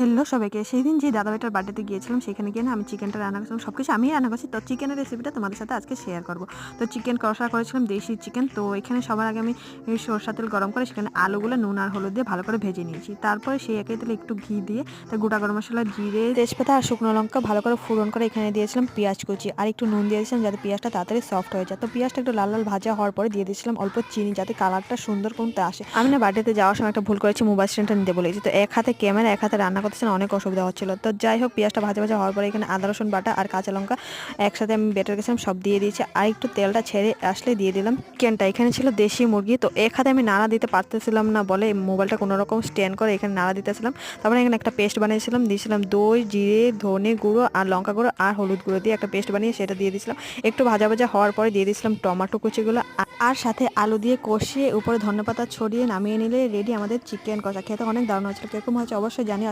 Hello সবাইকে। সেদিন যে দাদাভাইটার বার্থডেতে গিয়েছিলাম সেখানে গিয়ে না আমি চিকেনটা রান্না করছিলাম। সবকিছু আমিই রান্না করছি। তো চিকেনের রেসিপিটা তোমাদের সাথে আজকে শেয়ার করব। তো চিকেন কষা করেছিলাম, দেশি চিকেন। তো এখানে সবার আগে আমি সরষের তেল গরম করে সেখানে আলুগুলো নুন আর হলুদ দিয়ে ভালো করে ভেজে নিয়েছি। তারপরে সেই একই তেলে একটু ঘি দিয়ে তা গোটা গরম মসলা, জিরে, তেজপাতা আর শুকনো লঙ্কা ভালো করে ফোড়ন করে এখানে দিয়েছিলাম পেঁয়াজ কুচি আর একটু নুন দিয়ে দিয়েছিলাম যাতে পেঁয়াজটা তাড়াতাড়ি সফট হয়ে যায়। তো পেঁয়াজটা একটু লাল লাল ভাজা হওয়ার পরে দিয়ে দিয়েছিলাম অল্প চিনি যাতে কালারটা সুন্দর করতে আসে। আমি না বার্থডেতে যাওয়ার সময় একটা ভুল করেছি, মোবাইল স্ট্যান্ডটা নিতে বলেছি। তো এক হাতে ক্যামেরা এক হাতে রান্না করতেছেন, অনেক অসুবিধা হচ্ছিল। তো যাই হোক, পেঁয়াজটা ভাজা ভাজা হওয়ার পরে এখানে আদা রসুন বাটা আর কাঁচা লঙ্কা একসাথে আমি বেটে রেখেছিলাম, সব দিয়ে দিয়েছি। আর একটু তেলটা ছেড়ে আসলে দিয়ে দিলাম চিকেনটা। এখানে ছিল দেশি মুরগি। তো এক হাতে আমি নাড়া দিতে পারতেছিলাম না বলে মোবাইলটা কোনো রকম স্ট্যান্ড করে এখানে নাড়া দিতেছিলাম। তারপরে এখানে একটা পেস্ট বানিয়েছিলাম, দিয়েছিলাম দই, জিরে, ধনে গুঁড়ো আর লঙ্কা গুঁড়ো আর হলুদ গুঁড়ো দিয়ে একটা পেস্ট বানিয়ে সেটা দিয়ে দিয়েছিলাম। একটু ভাজা ভাজা হওয়ার পরে দিয়ে দিয়েছিলাম টমেটো কুচিগুলো আর সাথে আলু দিয়ে কষিয়ে উপরে ধনেপাতা ছড়িয়ে নামিয়ে নিলে রেডি আমাদের চিকেন কষা। খেতে অনেক দারুণ হয়েছিল। কিরকম হয়েছে অবশ্যই জানি।